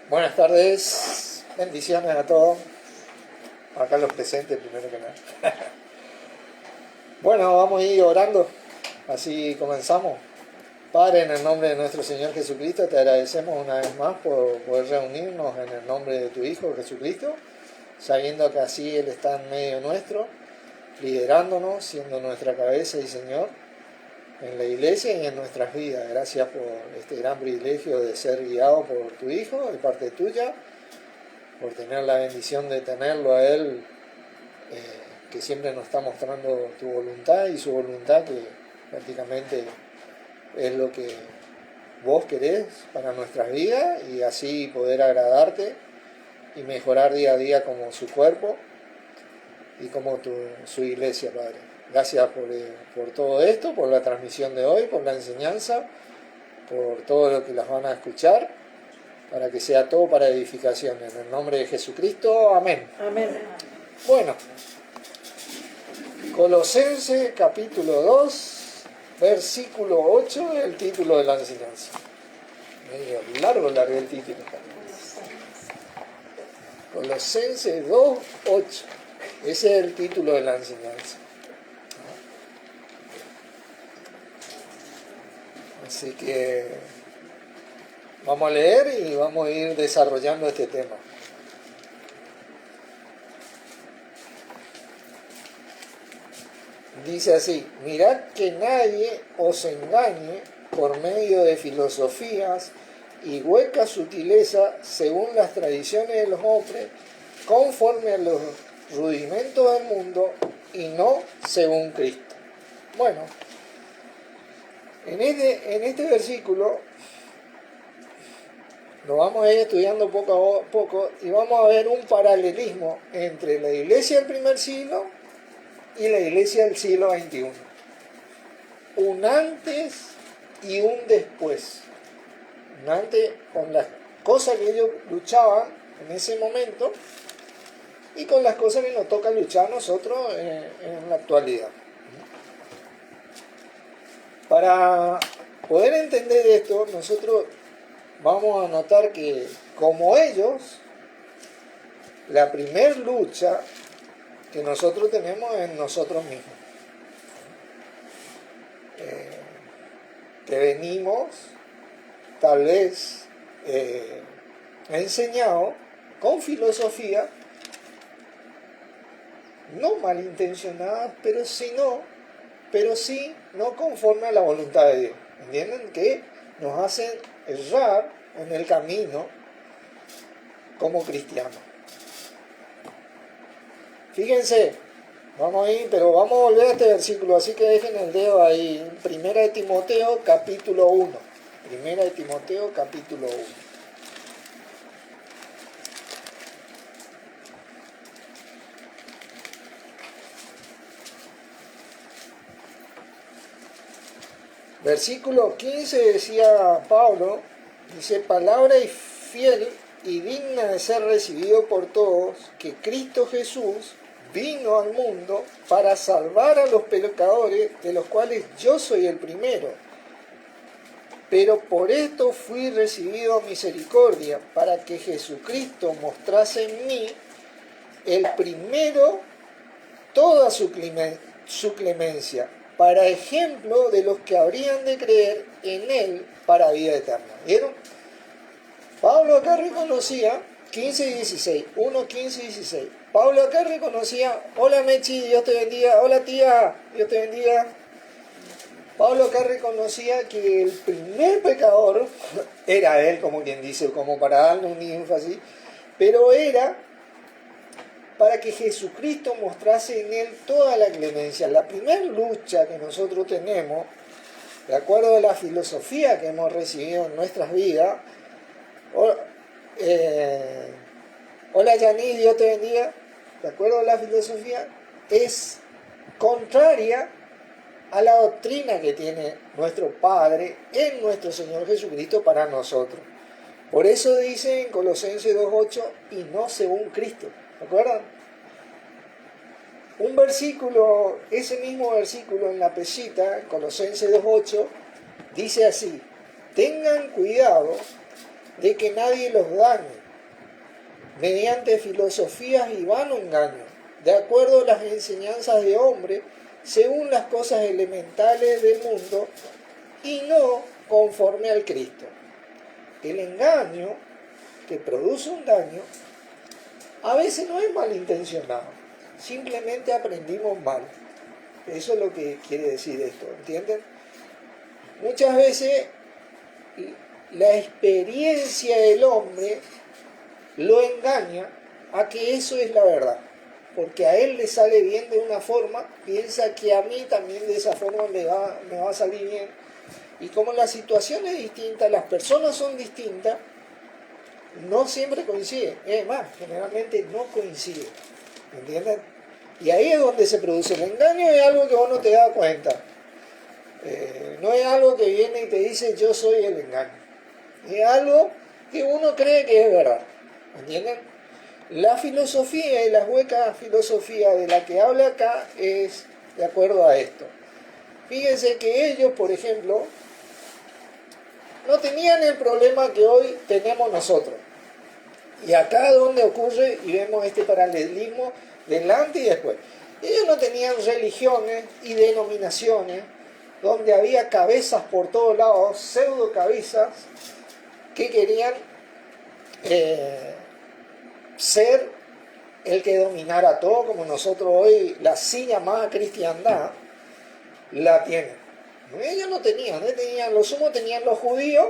Buenas tardes, bendiciones a todos, acá los presentes primero que nada. Bueno, vamos a ir orando, así comenzamos. Padre, en el nombre de nuestro Señor Jesucristo, te agradecemos una vez más por poder reunirnos en el nombre de tu Hijo Jesucristo, sabiendo que así Él está en medio nuestro, liderándonos, siendo nuestra cabeza y Señor en la iglesia y en nuestras vidas. Gracias por este gran privilegio de ser guiado por tu Hijo, de parte tuya, por tener la bendición de tenerlo a Él, que siempre nos está mostrando tu voluntad y su voluntad, que prácticamente es lo que vos querés para nuestras vidas, y así poder agradarte y mejorar día a día como su cuerpo y como su iglesia, Padre. Gracias por todo esto, por la transmisión de hoy, por la enseñanza, por todo lo que las van a escuchar, para que sea todo para edificación. En el nombre de Jesucristo, amén. Amén. Bueno, Colosenses capítulo 2, versículo 8, el título de la enseñanza. Medio largo el título. Colosenses 2, 8. Ese es el título de la enseñanza. Así que vamos a leer y vamos a ir desarrollando este tema. Dice así: mirad que nadie os engañe por medio de filosofías y hueca sutileza según las tradiciones de los hombres, conforme a los rudimentos del mundo y no según Cristo. Bueno, en este versículo lo vamos a ir estudiando poco a poco y vamos a ver un paralelismo entre la iglesia del primer siglo y la iglesia del siglo XXI. Un antes y un después. Un antes con las cosas que ellos luchaban en ese momento y con las cosas que nos toca luchar nosotros en la actualidad. Para poder entender esto, nosotros vamos a notar que, como ellos, la primer lucha que nosotros tenemos en nosotros mismos. Que venimos, tal vez, enseñados con filosofía, no malintencionadas, pero sí no conforme a la voluntad de Dios. ¿Entienden? Que nos hacen errar en el camino como cristianos. Fíjense, vamos a ir, pero vamos a volver a este versículo, así que dejen el dedo ahí. Primera de Timoteo, capítulo 1. Primera de Timoteo, capítulo 1. Versículo 15 decía Pablo, dice: palabra y fiel y digna de ser recibido por todos, que Cristo Jesús vino al mundo para salvar a los pecadores, de los cuales yo soy el primero. Pero por esto fui recibido misericordia, para que Jesucristo mostrase en mí el primero toda su clemencia, para ejemplo de los que habrían de creer en Él para vida eterna. ¿Vieron? Pablo acá reconocía, 15 y 16, 1, 15 y 16. Pablo acá reconocía: hola Mechi, Dios te bendiga. Hola tía, Dios te bendiga. Pablo acá reconocía que el primer pecador era él, como quien dice, como para darle un énfasis, pero era para que Jesucristo mostrase en él toda la clemencia. La primera lucha que nosotros tenemos, de acuerdo a la filosofía que hemos recibido en nuestras vidas, hola Yanis, Dios te bendiga, de acuerdo a la filosofía, es contraria a la doctrina que tiene nuestro Padre en nuestro Señor Jesucristo para nosotros. Por eso dice en Colosenses 2.8, y no según Cristo. ¿De acuerdo? Un versículo, ese mismo versículo en la pesita, Colosenses 2.8, dice así: tengan cuidado de que nadie los dañe, mediante filosofías y vano engaño, de acuerdo a las enseñanzas de hombre, según las cosas elementales del mundo, y no conforme al Cristo. El engaño que produce un daño a veces no es malintencionado, simplemente aprendimos mal. Eso es lo que quiere decir esto, ¿entienden? Muchas veces la experiencia del hombre lo engaña a que eso es la verdad, porque a él le sale bien de una forma, piensa que a mí también de esa forma me va a salir bien. Y como la situación es distinta, las personas son distintas, no siempre coinciden. Es más, generalmente no coinciden. ¿Entienden? Y ahí es donde se produce el engaño, es algo que vos no te das cuenta. No es algo que viene y te dice yo soy el engaño. Es algo que uno cree que es verdad. ¿Entienden? La filosofía y la hueca filosofía de la que habla acá es de acuerdo a esto. Fíjense que ellos, por ejemplo, no tenían el problema que hoy tenemos nosotros. Y acá es donde ocurre, y vemos este paralelismo delante y después. Ellos no tenían religiones y denominaciones donde había cabezas por todos lados, pseudo cabezas, que querían ser el que dominara todo, como nosotros hoy, la así llamada cristiandad, la tienen. Ellos no tenían, los sumos tenían los judíos,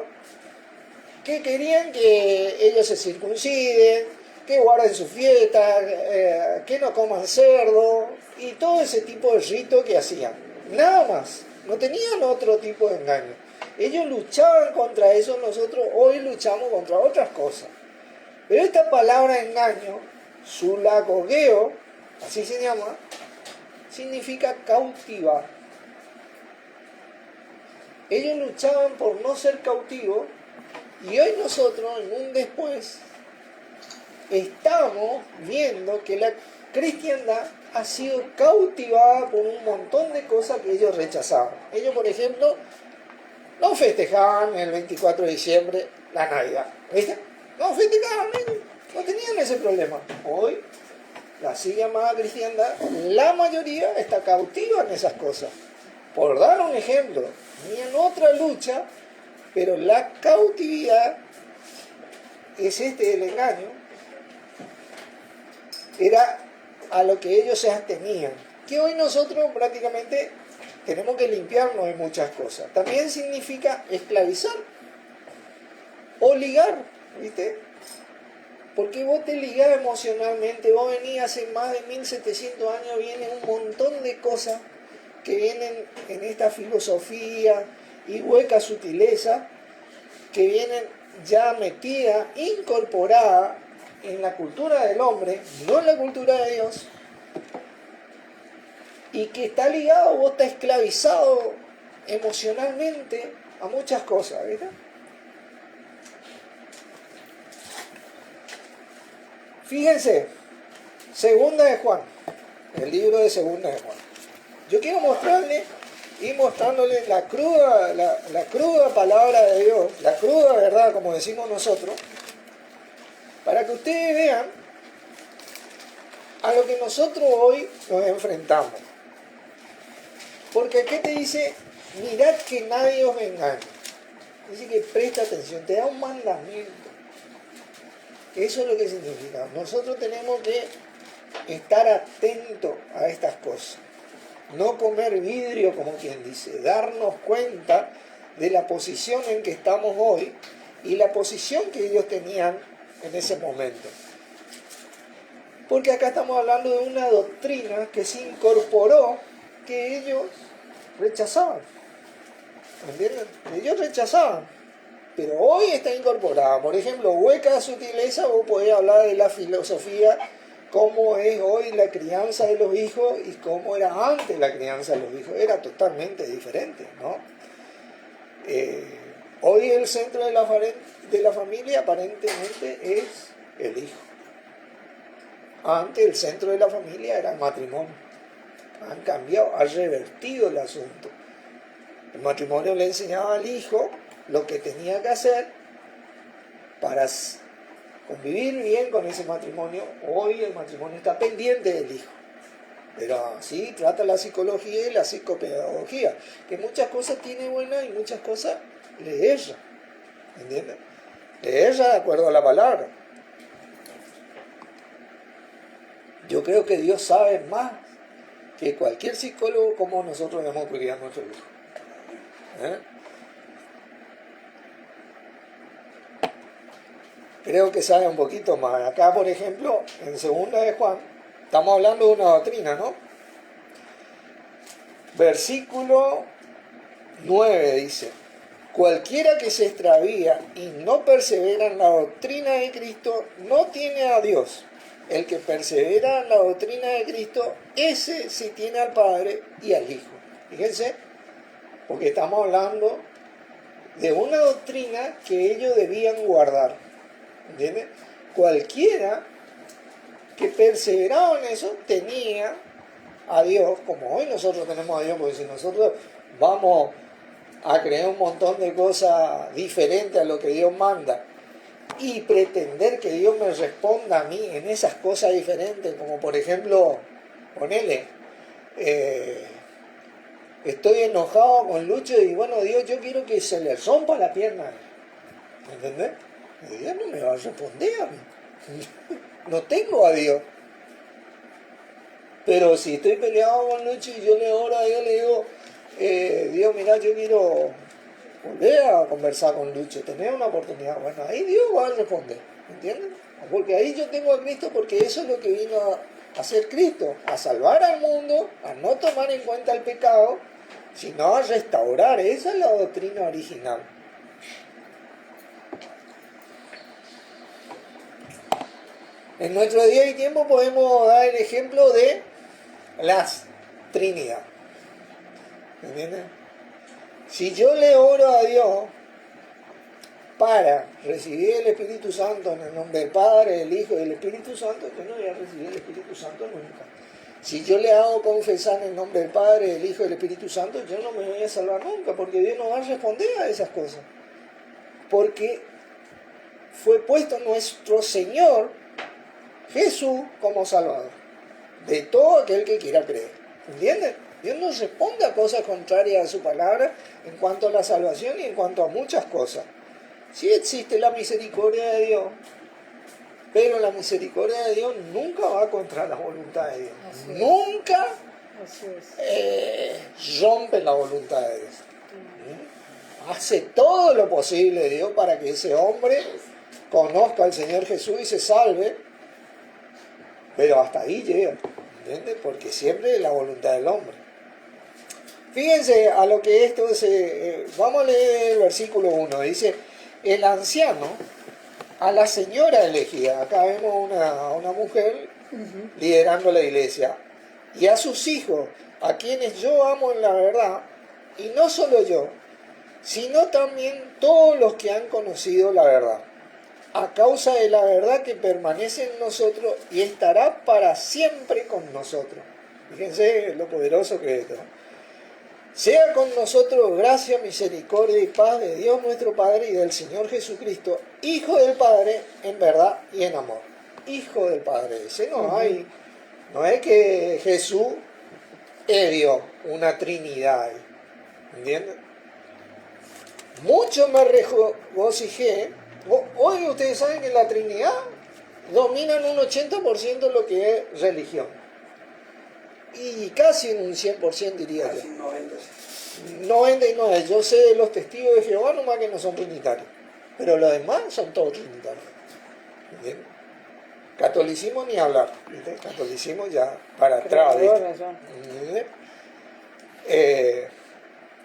que querían que ellos se circunciden, que guarden su fiesta, que no coman cerdo, y todo ese tipo de rito que hacían. Nada más, no tenían otro tipo de engaño. Ellos luchaban contra eso, nosotros hoy luchamos contra otras cosas. Pero esta palabra engaño, sulagogeo, así se llama, significa cautivar. Ellos luchaban por no ser cautivos, y hoy nosotros, en un después, estamos viendo que la cristiandad ha sido cautivada por un montón de cosas que ellos rechazaban. Ellos, por ejemplo, no festejaban el 24 de diciembre la Navidad. ¿Viste? No festejaban, no tenían ese problema. Hoy, la así llamada cristiandad, la mayoría está cautiva en esas cosas. Por dar un ejemplo, tenían otra lucha, pero la cautividad es el engaño, era a lo que ellos se abstenían, que hoy nosotros prácticamente tenemos que limpiarnos de muchas cosas. También significa esclavizar o ligar, ¿viste? Porque vos te ligás emocionalmente, vos venís hace más de 1700 años, vienen un montón de cosas que vienen en esta filosofía y hueca sutileza, que vienen ya metidas, incorporadas en la cultura del hombre, no en la cultura de Dios, y que está ligado, vos estás esclavizado emocionalmente a muchas cosas, ¿verdad? Fíjense, Segunda de Juan, el libro de Segunda de Juan. Yo quiero mostrarle y mostrándoles la cruda palabra de Dios, la cruda verdad, como decimos nosotros, para que ustedes vean a lo que nosotros hoy nos enfrentamos. Porque aquí te dice, mirad que nadie os engañe. Dice que presta atención, te da un mandamiento. Eso es lo que significa. Nosotros tenemos que estar atentos a estas cosas. No comer vidrio, como quien dice, darnos cuenta de la posición en que estamos hoy y la posición que ellos tenían en ese momento. Porque acá estamos hablando de una doctrina que se incorporó, que ellos rechazaban. ¿Entienden? Ellos rechazaban, pero hoy está incorporada. Por ejemplo, hueca sutileza, vos podés hablar de la filosofía, cómo es hoy la crianza de los hijos y cómo era antes la crianza de los hijos. Era totalmente diferente, ¿no? Hoy el centro de la familia aparentemente es el hijo. Antes el centro de la familia era el matrimonio. Han cambiado, han revertido el asunto. El matrimonio le enseñaba al hijo lo que tenía que hacer para convivir bien con ese matrimonio. Hoy el matrimonio está pendiente del hijo. Pero sí trata la psicología y la psicopedagogía, que muchas cosas tiene buenas y muchas cosas le erra. ¿Entiendes? Le erra de acuerdo a la palabra. Yo creo que Dios sabe más que cualquier psicólogo como nosotros debemos criar a nuestro hijo. Creo que sabe un poquito más. Acá, por ejemplo, en segunda de Juan, estamos hablando de una doctrina, ¿no? Versículo 9 dice: cualquiera que se extravía y no persevera en la doctrina de Cristo no tiene a Dios. El que persevera en la doctrina de Cristo, ese sí tiene al Padre y al Hijo. Fíjense, porque estamos hablando de una doctrina que ellos debían guardar. ¿Entiendes? Cualquiera que perseveraba en eso tenía a Dios, como hoy nosotros tenemos a Dios, porque si nosotros vamos a creer un montón de cosas diferentes a lo que Dios manda y pretender que Dios me responda a mí en esas cosas diferentes, como por ejemplo, ponele, estoy enojado con Lucho y bueno, Dios, yo quiero que se le rompa la pierna, ¿entendés? Dios no me va a responder a mí. No tengo a Dios. Pero si estoy peleado con Lucho y yo le oro a Dios, le digo, Dios, mira, yo quiero volver a conversar con Lucho, tener una oportunidad. Bueno, ahí Dios va a responder, ¿entiendes? Porque ahí yo tengo a Cristo, porque eso es lo que vino a hacer Cristo, a salvar al mundo, a no tomar en cuenta el pecado, sino a restaurar. Esa es la doctrina original. En nuestro día y tiempo podemos dar el ejemplo de las Trinidad. ¿Entiendes? Si yo le oro a Dios para recibir el Espíritu Santo en el nombre del Padre, del Hijo y del Espíritu Santo, yo no voy a recibir el Espíritu Santo nunca. Si yo le hago confesar en el nombre del Padre, del Hijo y del Espíritu Santo, yo no me voy a salvar nunca, porque Dios no va a responder a esas cosas. Porque fue puesto nuestro Señor Jesús como Salvador de todo aquel que quiera creer. ¿Entiendes? Dios no responde a cosas contrarias a su palabra en cuanto a la salvación y en cuanto a muchas cosas. Sí existe la misericordia de Dios, pero la misericordia de Dios nunca va contra la voluntad de Dios. Nunca rompe la voluntad de Dios. Hace todo lo posible Dios para que ese hombre conozca al Señor Jesús y se salve, pero hasta ahí llega, ¿entiendes? Porque siempre es la voluntad del hombre. Fíjense a lo que esto se... vamos a leer el versículo 1. Dice, el anciano a la señora elegida. Acá vemos una mujer liderando la iglesia. Y a sus hijos, a quienes yo amo en la verdad, y no solo yo, sino también todos los que han conocido la verdad, a causa de la verdad que permanece en nosotros y estará para siempre con nosotros. Fíjense lo poderoso que es esto. Sea con nosotros gracia, misericordia y paz de Dios nuestro Padre y del Señor Jesucristo, Hijo del Padre en verdad y en amor. Hijo del Padre. Ese no es que Jesús es Dios, una Trinidad. ¿Entienden? Mucho me regocijé. Hoy ustedes saben que la Trinidad dominan un 80% lo que es religión. Y casi un 100% diría yo. 99. Yo sé de los testigos de Jehová nomás que no son trinitarios. Pero los demás son todos trinitarios. ¿Entiendes? Catolicismo ni hablar. ¿Viste? Catolicismo ya para atrás.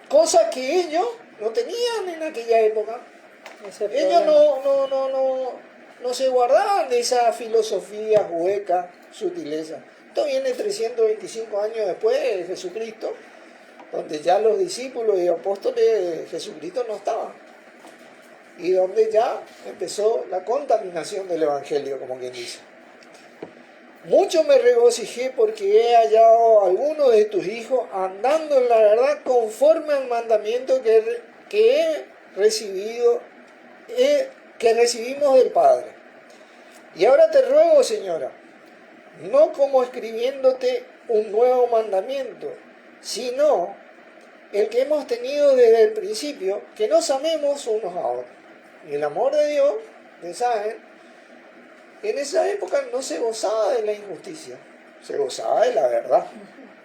Cosas que ellos no tenían en aquella época. Ellos no se guardaban de esa filosofía hueca, sutileza. Esto viene 325 años después de Jesucristo, donde ya los discípulos y apóstoles de Jesucristo no estaban. Y donde ya empezó la contaminación del Evangelio, como quien dice. Mucho me regocijé porque he hallado a algunos de tus hijos andando en la verdad conforme al mandamiento que he recibido, que recibimos del Padre. Y ahora te ruego, Señora, no como escribiéndote un nuevo mandamiento, sino el que hemos tenido desde el principio, que nos amemos unos a otros. Y el amor de Dios, ustedes saben, en esa época no se gozaba de la injusticia, se gozaba de la verdad.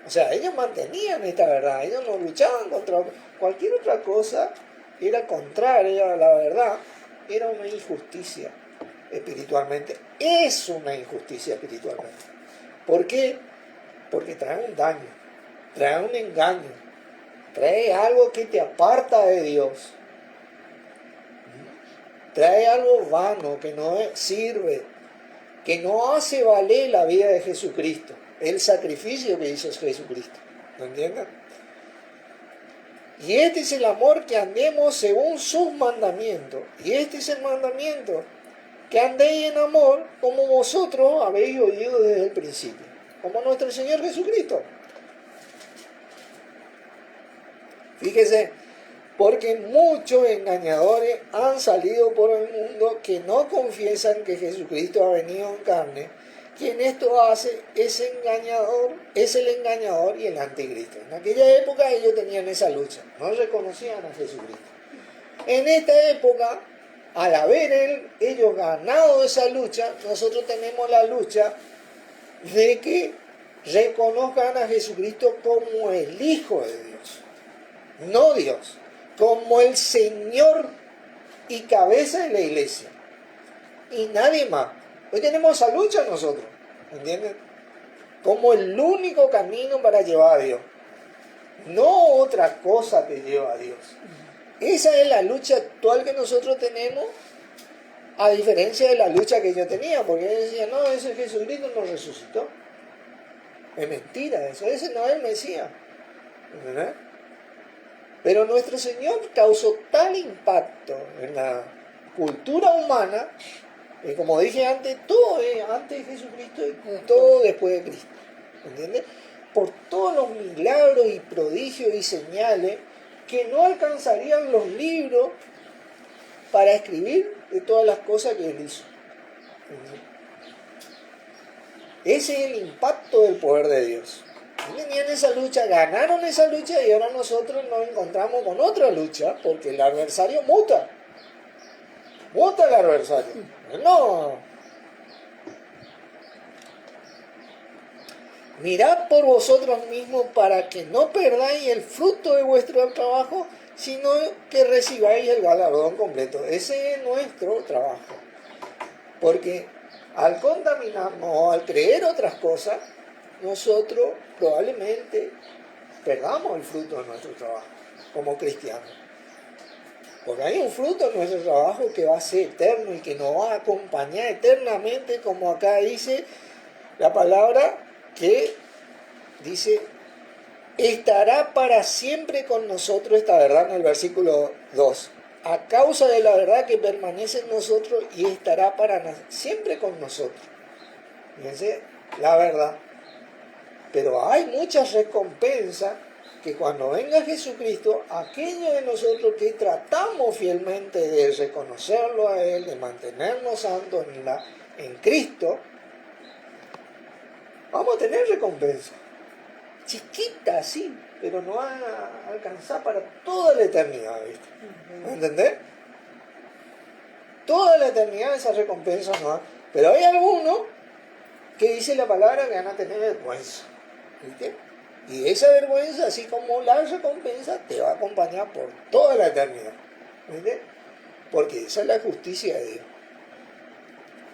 O sea, ellos mantenían esta verdad, ellos no luchaban contra cualquier otra cosa, era contraria a la verdad, era una injusticia espiritualmente, es una injusticia espiritualmente. ¿Por qué? Porque trae un daño, trae un engaño, trae algo que te aparta de Dios, trae algo vano que no sirve, que no hace valer la vida de Jesucristo, el sacrificio que hizo Jesucristo. ¿No entienden? Y este es el amor, que andemos según sus mandamientos. Y este es el mandamiento, que andéis en amor como vosotros habéis oído desde el principio, como nuestro Señor Jesucristo. Fíjese, porque muchos engañadores han salido por el mundo que no confiesan que Jesucristo ha venido en carne. Quien esto hace es el engañador y el anticristo. En aquella época ellos tenían esa lucha, no reconocían a Jesucristo. En esta época, al haber ellos ganado esa lucha, nosotros tenemos la lucha de que reconozcan a Jesucristo como el Hijo de Dios, no Dios, como el Señor y cabeza de la iglesia, y nadie más. Hoy tenemos esa lucha nosotros, ¿entienden? Como el único camino para llevar a Dios. No otra cosa te lleva a Dios. Esa es la lucha actual que nosotros tenemos, a diferencia de la lucha que yo tenía, porque ellos decían, no, ese Jesucristo no resucitó. Es mentira eso, ese no es el Mesías. ¿Verdad? Pero nuestro Señor causó tal impacto en la cultura humana, como dije antes, todo es antes de Jesucristo y todo después de Cristo. ¿Entiendes? Por todos los milagros y prodigios y señales que no alcanzarían los libros para escribir de todas las cosas que Él hizo. Ese es el impacto del poder de Dios. Tenían esa lucha, ganaron esa lucha y ahora nosotros nos encontramos con otra lucha porque el adversario muta. Muta el adversario. No. Mirad por vosotros mismos para que no perdáis el fruto de vuestro trabajo, sino que recibáis el galardón completo. Ese es nuestro trabajo. Porque al contaminarnos o al creer otras cosas, nosotros probablemente perdamos el fruto de nuestro trabajo como cristianos. Porque hay un fruto en nuestro trabajo que va a ser eterno y que nos va a acompañar eternamente, como acá dice la palabra, que dice, estará para siempre con nosotros esta verdad en el versículo 2. A causa de la verdad que permanece en nosotros y estará para siempre con nosotros. Fíjense, la verdad. Pero hay muchas recompensas que cuando venga Jesucristo, aquellos de nosotros que tratamos fielmente de reconocerlo a Él, de mantenernos santos en Cristo, vamos a tener recompensa. Chiquita, sí, pero no va a alcanzar para toda la eternidad, ¿viste? ¿Me entendés? Toda la eternidad esa recompensa no va. Pero hay algunos que dice la palabra que van a tener vergüenza, ¿viste? Y esa vergüenza, así como la recompensa, te va a acompañar por toda la eternidad, ¿viste? Porque esa es la justicia de Dios.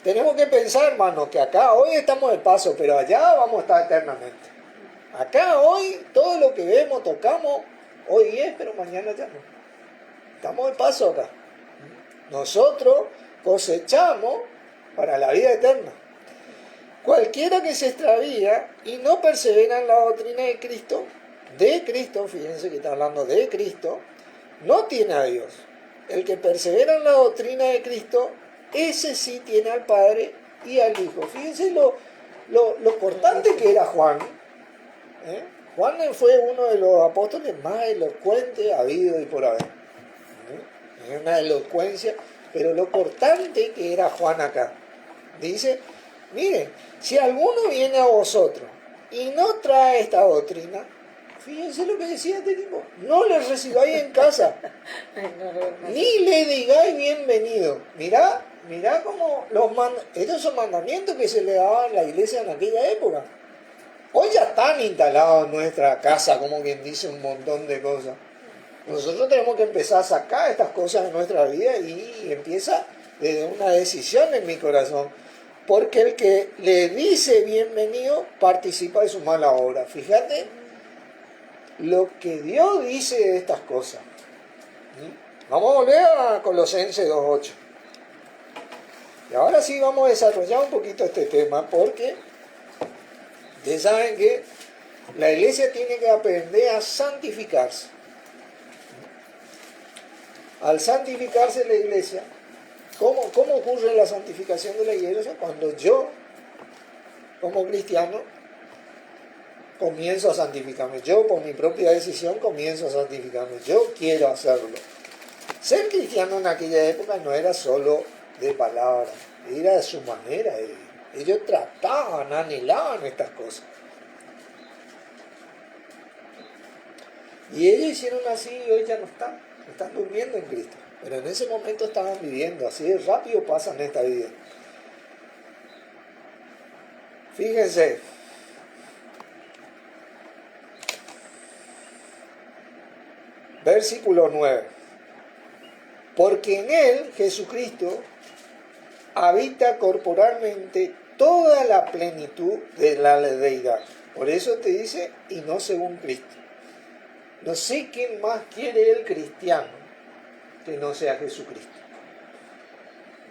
Tenemos que pensar, hermanos, que acá hoy estamos de paso, pero allá vamos a estar eternamente. Acá hoy, todo lo que vemos, tocamos, hoy es, pero mañana ya no. Estamos de paso acá. Nosotros cosechamos para la vida eterna. Cualquiera que se extravía y no persevera en la doctrina de Cristo, fíjense que está hablando de Cristo, no tiene a Dios. El que persevera en la doctrina de Cristo, ese sí tiene al Padre y al Hijo. Fíjense lo cortante que era Juan. Juan fue uno de los apóstoles más elocuentes habido y por haber. Una elocuencia Pero lo cortante que era Juan acá. Dice, miren, si alguno viene a vosotros y no trae esta doctrina, fíjense lo que decía este tipo, no le recibáis en casa, ni le digáis bienvenido. Mirá cómo estos son mandamientos que se le daban a la iglesia en aquella época. Hoy ya están instalados en nuestra casa, como quien dice, un montón de cosas. Nosotros tenemos que empezar a sacar estas cosas de nuestra vida y empieza desde una decisión en mi corazón. Porque el que le dice bienvenido participa de su mala obra. Fíjate lo que Dios dice de estas cosas. Vamos a volver a Colosenses 2:8. Y ahora sí vamos a desarrollar un poquito este tema porque ustedes saben que la iglesia tiene que aprender a santificarse. Al santificarse la iglesia, ¿cómo ocurre la santificación de la iglesia? Cuando yo, como cristiano, comienzo a santificarme. Yo, por mi propia decisión, comienzo a santificarme. Yo quiero hacerlo. Ser cristiano en aquella época no era solo de palabras, era de su manera de vivir. Ellos trataban, anhelaban estas cosas. Y ellos hicieron así y hoy ya no están durmiendo en Cristo. Pero en ese momento estaban viviendo, así de rápido pasan esta vida. Fíjense. Versículo 9. Porque en Él, Jesucristo, habita corporalmente toda la plenitud de la deidad. Por eso te dice, y no según Cristo. No sé quién más quiere el cristiano que no sea Jesucristo.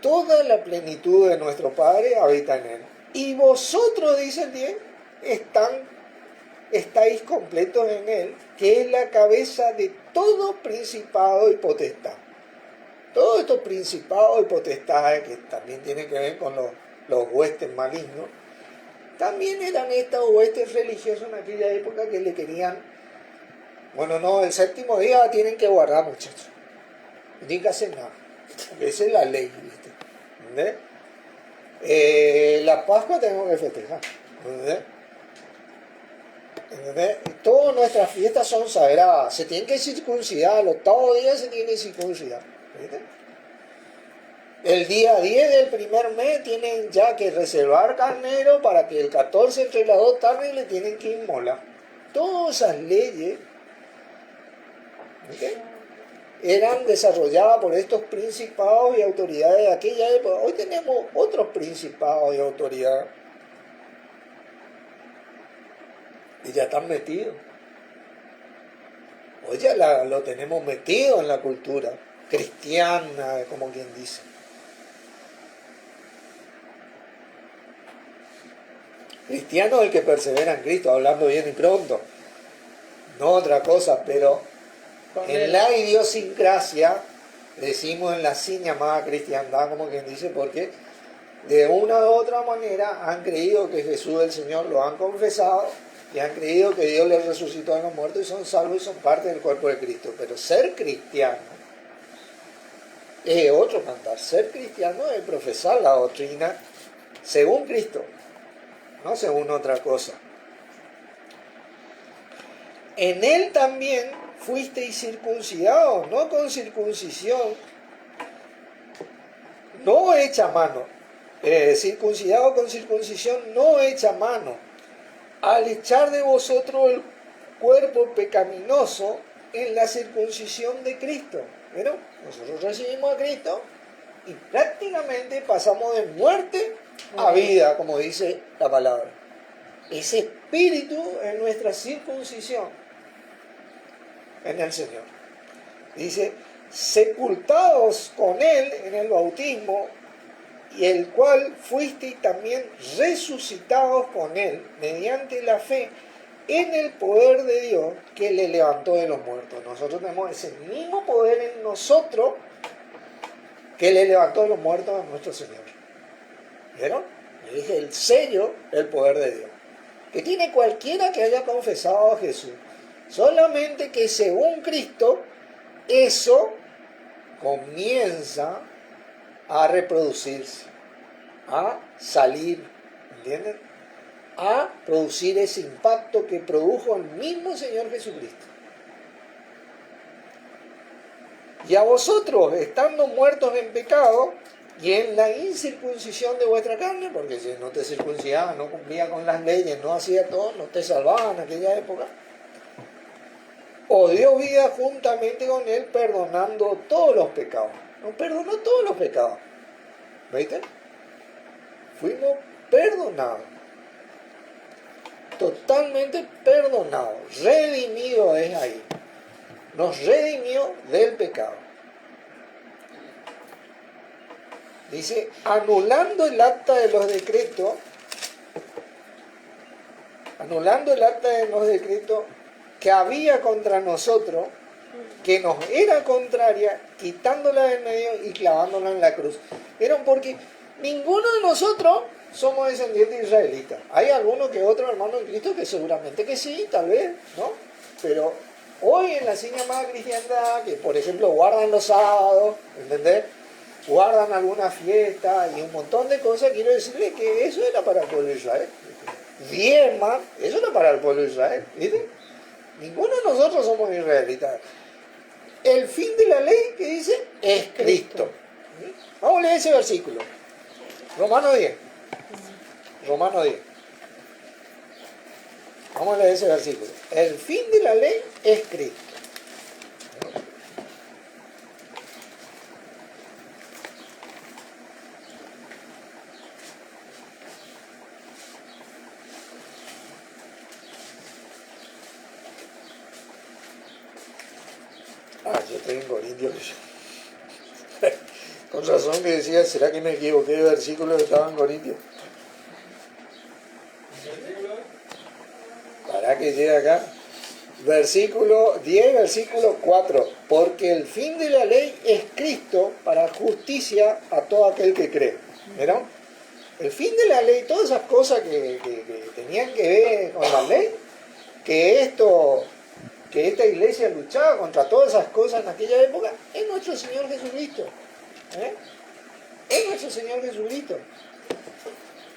Toda la plenitud de nuestro Padre habita en Él. Y vosotros, dice el 10, estáis completos en Él, que es la cabeza de todo principado y potestad. Todos estos principados y potestades, que también tienen que ver con los huestes malignos, también eran estos huestes religiosos en aquella época que le querían. Bueno, no, el séptimo día tienen que guardar, muchachos. No tienen que hacer nada. Esa es la ley, ¿viste? ¿Entendés? La Pascua tenemos que festejar. ¿Entendés? ¿Entendés? Todas nuestras fiestas son sagradas. Se tienen que circuncidar. Al octavo día se tienen que circuncidar. ¿Viste? El día 10 del primer mes tienen ya que reservar carnero para que el 14 entre las dos tardes le tienen que inmolar. Todas esas leyes, ¿okay?, eran desarrolladas por estos principados y autoridades de aquella época. Hoy tenemos otros principados y autoridades y ya están metidos. Hoy ya lo tenemos metido en la cultura cristiana, como quien dice. Cristiano es el que persevera en Cristo, hablando bien y pronto. No otra cosa, pero en la idiosincrasia, decimos en la sin llamada cristiandad, como quien dice, porque de una u otra manera han creído que Jesús es el Señor, lo han confesado y han creído que Dios les resucitó de los muertos y son salvos y son parte del cuerpo de Cristo. Pero ser cristiano es otro cantar. Ser cristiano es profesar la doctrina según Cristo, no según otra cosa. En Él también fuisteis circuncidados, no con circuncisión, no hecha a mano. Circuncidado con circuncisión no hecha a mano, al echar de vosotros el cuerpo pecaminoso en la circuncisión de Cristo. Pero nosotros recibimos a Cristo y prácticamente pasamos de muerte a vida, como dice la palabra. Ese espíritu es nuestra circuncisión en el Señor. Dice, sepultados con Él en el bautismo, y el cual fuisteis también resucitados con Él mediante la fe en el poder de Dios que le levantó de los muertos. Nosotros tenemos ese mismo poder en nosotros que le levantó de los muertos a nuestro Señor. ¿Vieron? Le dije, el sello del poder de Dios que tiene cualquiera que haya confesado a Jesús. Solamente que según Cristo, eso comienza a reproducirse, a salir, ¿entienden? A producir ese impacto que produjo el mismo Señor Jesucristo. Y a vosotros, estando muertos en pecado y en la incircuncisión de vuestra carne, porque si no te circuncidaban, no cumplía con las leyes, no hacía todo, no te salvaban en aquella época, os dio vida juntamente con Él, perdonando todos los pecados. Nos perdonó todos los pecados. ¿Veis? Fuimos perdonados. Totalmente perdonados. Redimido es ahí. Nos redimió del pecado. Dice, anulando el acta de los decretos, que había contra nosotros, que nos era contraria, quitándola del medio y clavándola en la cruz. Era porque ninguno de nosotros somos descendientes israelitas. Hay algunos que otros hermanos en Cristo que seguramente que sí, tal vez, ¿no? Pero hoy en la así llamada cristiandad, que por ejemplo guardan los sábados, ¿entendés? Guardan alguna fiesta y un montón de cosas, quiero decirles que eso era para el pueblo de Israel. Diezma, eso era para el pueblo de Israel, ¿viste? Ninguno de nosotros somos israelitas. El fin de la ley, que dice, es Cristo. Vamos a leer ese versículo. Romanos 10. Romanos 10. Vamos a leer ese versículo. El fin de la ley es Cristo. Yo estoy en Corintios. Con razón que decía, ¿será que me equivoqué de versículo que estaba en Corintios? Para que llegue acá. Versículo 10, versículo 4. Porque el fin de la ley es Cristo para justicia a todo aquel que cree. ¿Vieron? El fin de la ley, todas esas cosas que tenían que ver con la ley, que esta iglesia luchaba contra todas esas cosas en aquella época, es nuestro Señor Jesucristo. Es nuestro Señor Jesucristo.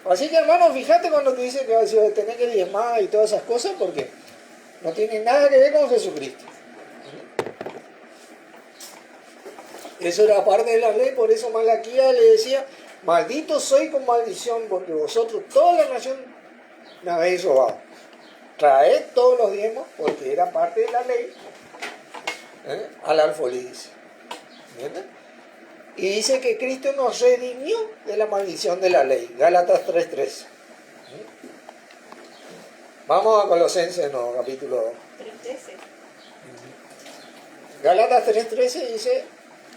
Así que hermanos, fíjate cuando te dice que vas a tener que diezmar y todas esas cosas, porque no tiene nada que ver con Jesucristo. Eso era parte de la ley, por eso Malaquías le decía, maldito soy con maldición, porque vosotros, toda la nación, me habéis robado. Traed todos los diezmos, porque era parte de la ley, al alfolí dice. ¿Entiendes? Y dice que Cristo nos redimió de la maldición de la ley. Gálatas 3:13. Vamos a Colosenses, no, capítulo 2. 3:13. Gálatas 3:13 dice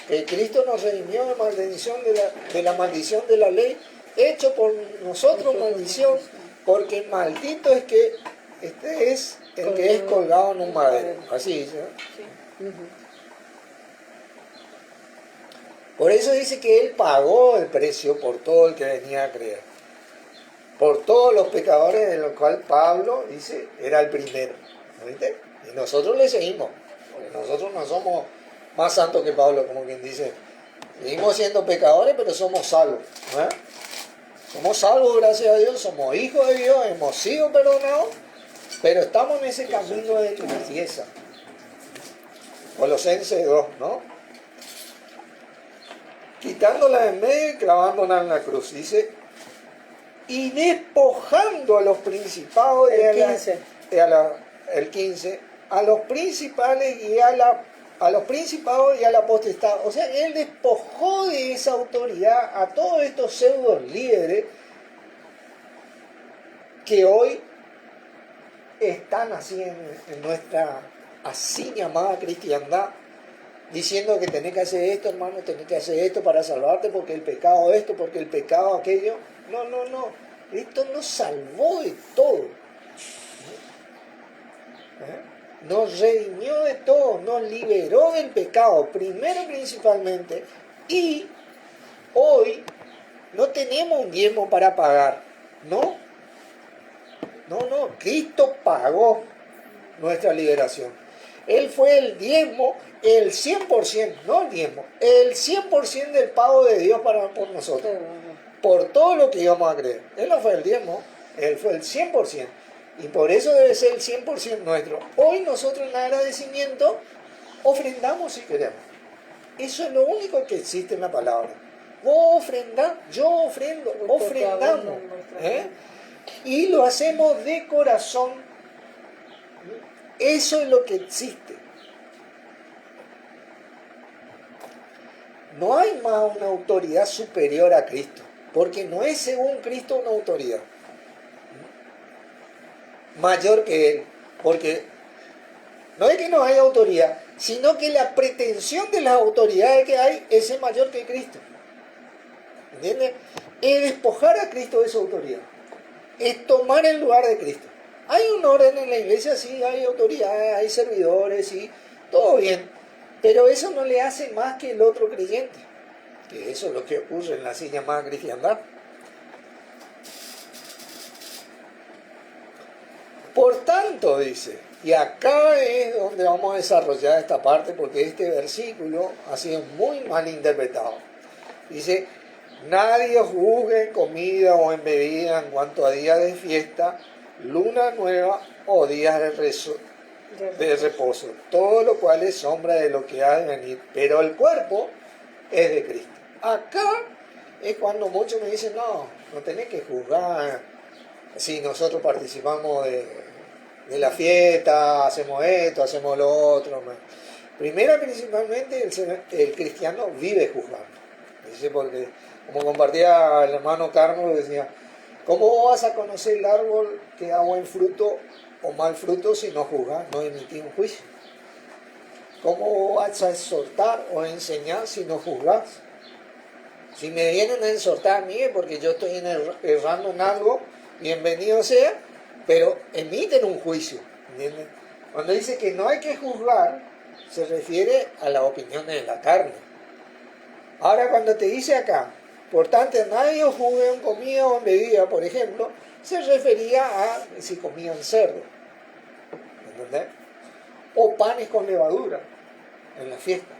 que Cristo nos redimió de la maldición de la ley, hecho por nosotros maldición, porque maldito es que este es el que es colgado en un madero. Así dice, ¿no? Sí. Por eso dice que Él pagó el precio por todo el que venía a creer. Por todos los pecadores, de los cuales Pablo dice era el primero. ¿Viste? Y nosotros le seguimos. Porque nosotros no somos más santos que Pablo, como quien dice. Seguimos siendo pecadores, pero somos salvos. ¿Eh? Somos salvos, gracias a Dios. Somos hijos de Dios, hemos sido perdonados, pero estamos en ese camino de limpieza. Colosenses 2, ¿no? Quitándola de en medio y clavándola en la cruz. Dice, y despojando a los principados y el 15, a los principales y a los principados y a la potestad. O sea, él despojó de esa autoridad a todos estos pseudos líderes que hoy están así en nuestra así llamada cristiandad, diciendo que tenés que hacer esto, hermano, tenés que hacer esto para salvarte, porque el pecado esto, porque el pecado aquello. No. Cristo nos salvó de todo. Nos redimió de todo, nos liberó del pecado, primero principalmente, y hoy no tenemos un diezmo para pagar, ¿no? No, Cristo pagó nuestra liberación. Él fue el diezmo, el 100%, no el diezmo, el 100% del pago de Dios por nosotros, por todo lo que íbamos a creer. Él no fue el diezmo, Él fue el 100%. Y por eso debe ser el 100% nuestro. Hoy nosotros en agradecimiento ofrendamos si queremos. Eso es lo único que existe en la palabra. Vos ofrendás, yo ofrendo, ofrendamos. Y lo hacemos de corazón. Eso es lo que existe. No hay más una autoridad superior a Cristo, porque no es según Cristo una autoridad mayor que Él, porque no es que no hay autoridad, sino que la pretensión de las autoridades que hay es ser mayor que Cristo. ¿Entiendes? Es despojar a Cristo de su autoridad, es tomar el lugar de Cristo. Hay un orden en la iglesia, sí, hay autoridades, hay servidores, sí, todo bien, pero eso no le hace más que el otro creyente, que eso es lo que ocurre en la así llamada cristiandad. Por tanto, dice, y acá es donde vamos a desarrollar esta parte, porque este versículo ha sido muy mal interpretado. Dice, nadie juzgue en comida o en bebida en cuanto a días de fiesta, luna nueva o días de reposo, todo lo cual es sombra de lo que ha de venir, pero el cuerpo es de Cristo. Acá es cuando muchos me dicen, no tenés que juzgar si nosotros participamos de la fiesta, hacemos esto, hacemos lo otro. Primero, principalmente, el cristiano vive juzgando. Dice, porque, como compartía el hermano Carlos, decía, ¿cómo vas a conocer el árbol que da buen fruto o mal fruto si no juzgas, no emitís un juicio? ¿Cómo vas a exhortar o enseñar si no juzgas? Si me vienen a exhortar a mí porque yo estoy errando en algo, bienvenido sea, pero emiten un juicio. ¿Entienden? Cuando dice que no hay que juzgar, se refiere a las opiniones de la carne. Ahora, cuando te dice acá, por tanto, nadie os juzgue en comida o en bebida, por ejemplo, se refería a si comían cerdo, ¿entendés? O panes con levadura en la fiesta.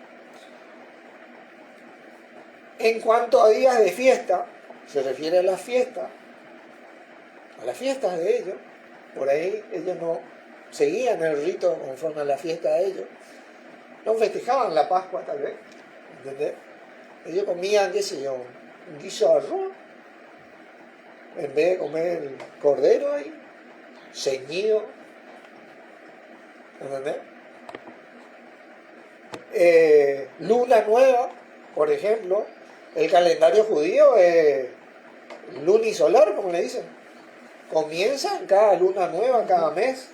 En cuanto a días de fiesta, se refiere a las fiestas de ellos. Por ahí ellos no seguían el rito conforme a la fiesta de ellos. No festejaban la Pascua, tal vez. ¿Entendés? Ellos comían, qué sé yo, un guiso de arroz, en vez de comer el cordero ahí, ceñido. ¿Entendés? Luna nueva, por ejemplo, el calendario judío es lunisolar, como le dicen. Comienzan cada luna nueva, cada mes,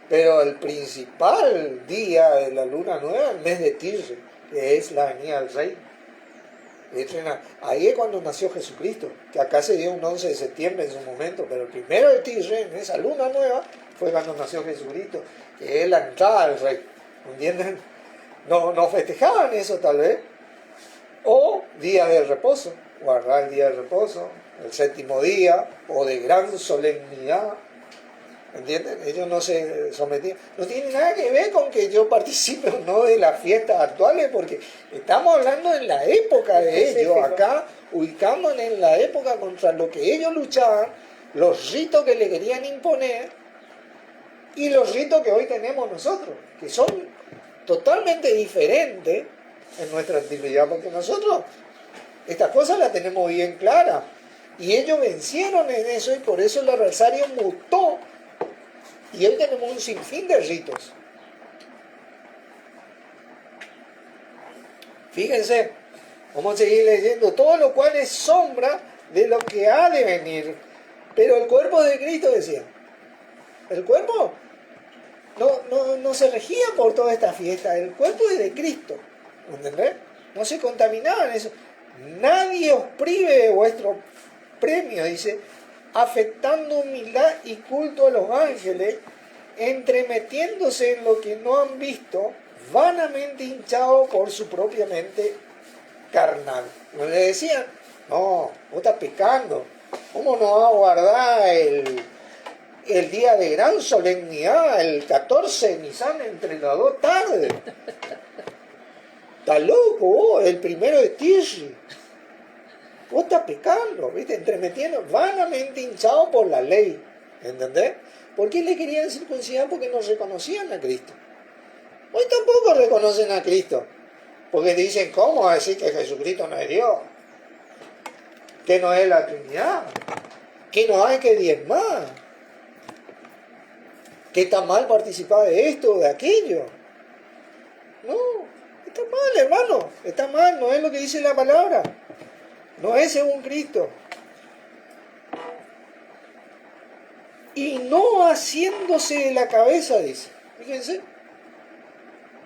pero el principal día de la luna nueva es el mes de Tisre, que es la venida del Rey. Ahí es cuando nació Jesucristo, que acá se dio un 11 de septiembre en su momento, pero el primero de Tisre, en esa luna nueva, fue cuando nació Jesucristo, que es la entrada del Rey. ¿Entienden? No festejaban eso tal vez. O día de reposo, guardar el día de reposo, el séptimo día, o de gran solemnidad. ¿Entienden? Ellos no se sometían. No tiene nada que ver con que yo participe o no de las fiestas actuales, porque estamos hablando en la época de ellos. Acá ubicamos en la época contra lo que ellos luchaban, los ritos que le querían imponer y los ritos que hoy tenemos nosotros, que son totalmente diferentes en nuestra actividad, porque nosotros estas cosas las tenemos bien claras y ellos vencieron en eso, y por eso el adversario mutó y hoy tenemos un sinfín de ritos. Fíjense, vamos a seguir leyendo, todo lo cual es sombra de lo que ha de venir, pero el cuerpo de Cristo, decía, el cuerpo no se regía por toda esta fiesta, el cuerpo es de Cristo, ¿entendés? No se contaminaban eso. Nadie os prive de vuestro premio, dice, afectando humildad y culto a los ángeles, entremetiéndose en lo que no han visto, vanamente hinchados por su propia mente carnal. No le decían, no, vos estás pecando, ¿cómo no vas a guardar el día de gran solemnidad, el 14 de Nisan, entre las 2 tardes. Está loco vos, el primero de Tishri. Vos estás pecando, ¿viste? Entremetiendo, vanamente hinchado por la ley. ¿Entendés? ¿Por qué le querían circuncidar? Porque no reconocían a Cristo. Hoy tampoco reconocen a Cristo. Porque dicen, ¿cómo va a decir que Jesucristo no es Dios? Que no es la Trinidad. Que no hay que diezmar. Que está mal participar de esto o de aquello. No, está mal, hermano. Está mal, no es lo que dice la palabra. No es según Cristo. Y no haciéndose de la cabeza, dice. Fíjense.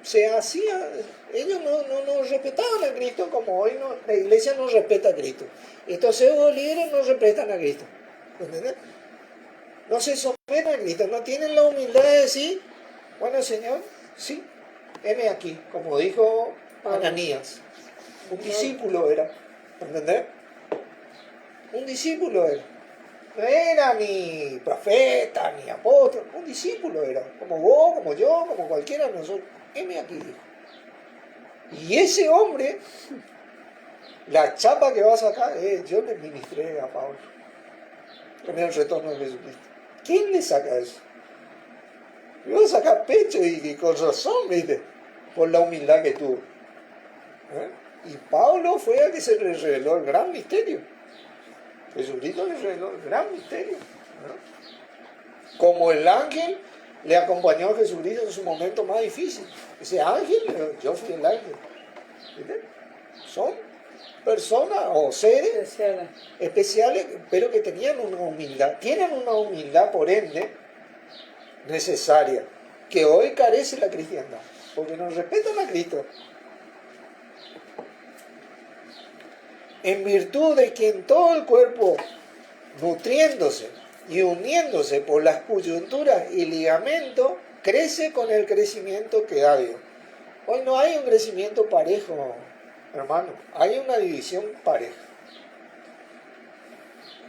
Se hacía, ellos no respetaban a Cristo como hoy la iglesia no respeta a Cristo. Estos pseudo líderes no respetan a Cristo. ¿Entendés? No se someten a Cristo, no tienen la humildad de decir, bueno Señor, sí, heme aquí, como dijo Ananías. Un discípulo era. ¿Entendés? Un discípulo era. No era ni profeta, ni apóstol, un discípulo era. Como vos, como yo, como cualquiera de nosotros. Heme aquí, dijo. Y ese hombre, la chapa que va a sacar es, yo le ministré a Pablo. También el retorno de Jesucristo. ¿Quién le saca eso? Le va a sacar pecho y con razón, ¿viste? Por la humildad que tuvo. Y Pablo fue el que se le reveló el gran misterio. Jesucristo le reveló el gran misterio. Como el ángel le acompañó a Jesucristo en su momento más difícil. Ese ángel, yo fui el ángel. ¿Viste? Son personas o seres especiales, pero que tenían una humildad. Tienen una humildad, por ende, necesaria, que hoy carece la cristiandad, porque no respetan a Cristo. En virtud de que en todo el cuerpo, nutriéndose y uniéndose por las coyunturas y ligamentos, crece con el crecimiento que da Dios. Hoy no hay un crecimiento parejo, hermano, hay una división pareja.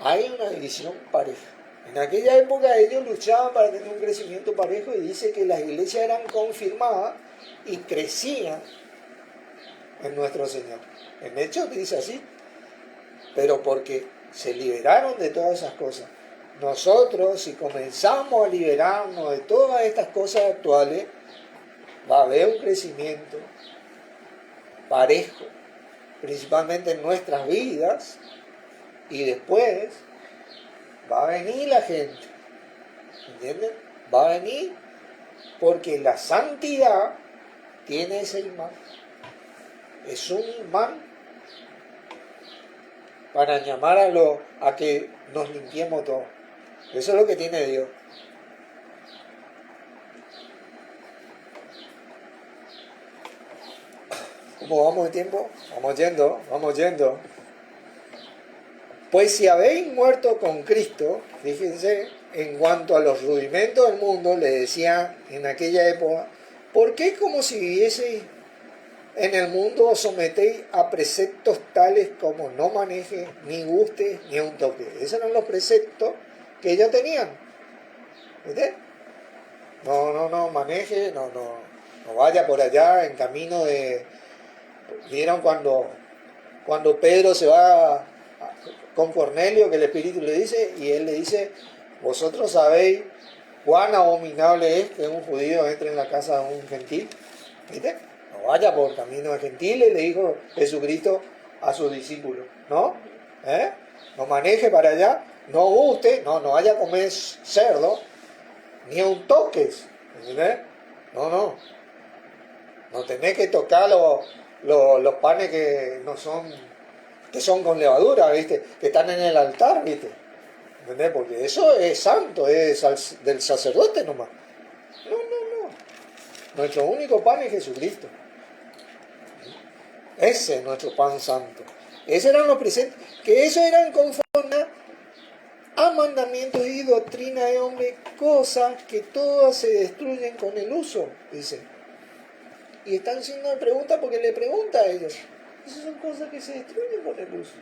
Hay una división pareja. En aquella época ellos luchaban para tener un crecimiento parejo y dice que las iglesias eran confirmadas y crecían en nuestro Señor. En Hechos dice así, pero porque se liberaron de todas esas cosas. Nosotros, si comenzamos a liberarnos de todas estas cosas actuales, va a haber un crecimiento parejo, principalmente en nuestras vidas, y después va a venir la gente, ¿entienden? Va a venir porque la santidad tiene ese imán, es un imán para llamar a que nos limpiemos todos. Eso es lo que tiene Dios. ¿Cómo vamos de tiempo? Vamos yendo. Pues si habéis muerto con Cristo, fíjense, en cuanto a los rudimentos del mundo, le decía en aquella época, ¿por qué como si vivieseis en el mundo os sometéis a preceptos tales como no maneje, ni guste, ni un toque? Esos eran los preceptos que ellos tenían. ¿Viste? No maneje, no vaya por allá en camino de... ¿Vieron cuando Pedro se va con Cornelio, que el Espíritu le dice, y él le dice, vosotros sabéis cuán abominable es que un judío entre en la casa de un gentil? ¿Viste? No vaya por camino de gentiles, le dijo Jesucristo a sus discípulos, ¿no? No maneje para allá, no guste, no vaya a comer cerdo, ni un toques, ¿entendés? No tenés que tocar los panes que no son, que son con levadura, ¿viste? Que están en el altar, ¿viste? ¿Entendés? Porque eso es santo, es del sacerdote nomás. No. Nuestro único pan es Jesucristo. Ese es nuestro pan santo. Esos eran los preceptos, que esos eran conforme a mandamientos y doctrina de hombre, cosas que todas se destruyen con el uso, dice. Y están haciendo preguntas porque le pregunta a ellos. Esas son cosas que se destruyen con el uso.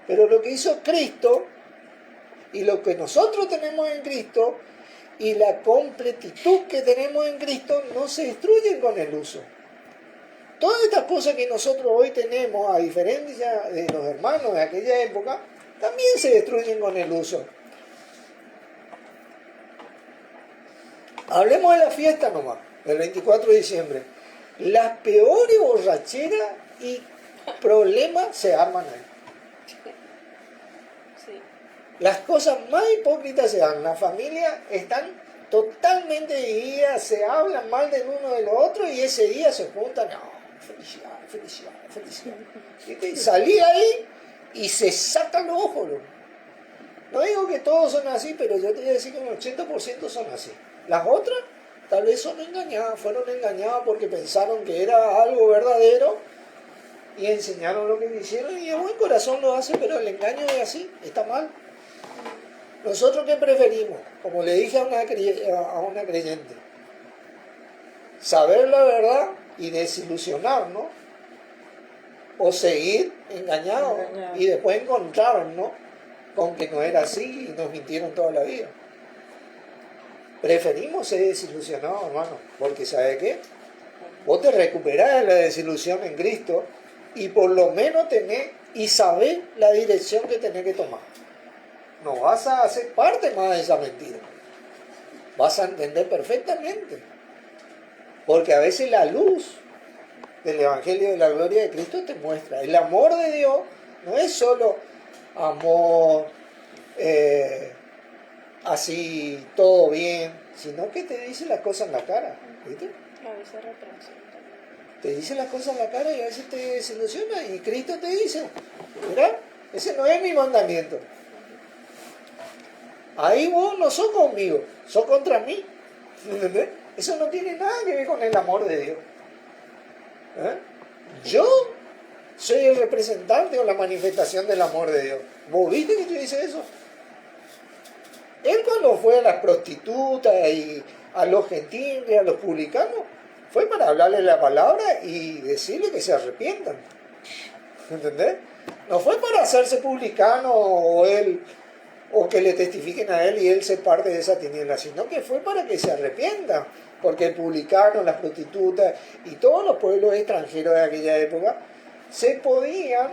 Pero lo que hizo Cristo y lo que nosotros tenemos en Cristo y la completitud que tenemos en Cristo no se destruyen con el uso. Todas estas cosas que nosotros hoy tenemos, a diferencia de los hermanos de aquella época, también se destruyen con el uso. Hablemos de la fiesta nomás, del 24 de diciembre. Las peores borracheras y problemas se arman ahí. Sí. Las cosas más hipócritas se dan. Las familias están totalmente divididas, se hablan mal del uno del otro y ese día se juntan. No, felicidades, felicidades, felicidades. ¿Viste? Y salí ahí y se sacan los ojos. No digo que todos son así, pero yo te voy a decir que un 80% son así. Las otras tal vez son engañadas, fueron engañadas porque pensaron que era algo verdadero y enseñaron lo que hicieron y de buen corazón lo hacen, pero el engaño es así, está mal. ¿Nosotros qué preferimos? Como le dije a una creyente, saber la verdad y desilusionarnos, o seguir engañados y después encontrarnos con que no era así y nos mintieron toda la vida. Preferimos ser desilusionados, hermano, porque ¿sabe qué? Vos te recuperás de la desilusión en Cristo y por lo menos tenés y sabés la dirección que tenés que tomar. No vas a hacer parte más de esa mentira. Vas a entender perfectamente. Porque a veces la luz del Evangelio de la gloria de Cristo te muestra. El amor de Dios no es solo amor así, todo bien, sino que te dice las cosas en la cara. ¿Viste? A veces reprensión también. Te dice las cosas en la cara y a veces te desilusiona. Y Cristo te dice, mira, ese no es mi mandamiento. Ahí vos no sos conmigo, sos contra mí. ¿Entendés? Eso no tiene nada que ver con el amor de Dios. Yo soy el representante o la manifestación del amor de Dios. ¿Vos viste que yo hice eso? Él cuando fue a las prostitutas y a los gentiles, a los publicanos, fue para hablarle la palabra y decirle que se arrepientan. ¿Entendés? No fue para hacerse publicano o que le testifiquen a él y él se parte de esa tiniebla, sino que fue para que se arrepientan, porque el publicano, las prostitutas y todos los pueblos extranjeros de aquella época se podían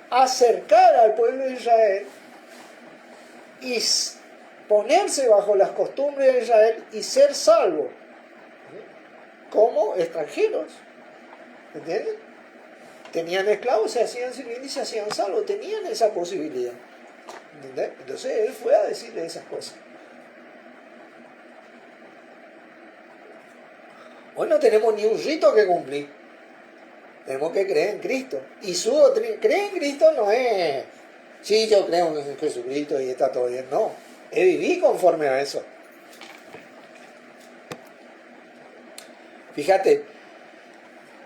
acercar al pueblo de Israel y ponerse bajo las costumbres de Israel y ser salvos como extranjeros. ¿Entienden? Tenían esclavos, se hacían sirvientes y se hacían salvos, tenían esa posibilidad. ¿Entendés? Entonces él fue a decirle esas cosas. Hoy no tenemos ni un rito que cumplir. Tenemos que creer en Cristo. Y su doctrina, creer en Cristo no es, sí, yo creo en Jesucristo y está todo bien. No, es vivir conforme a eso. Fíjate,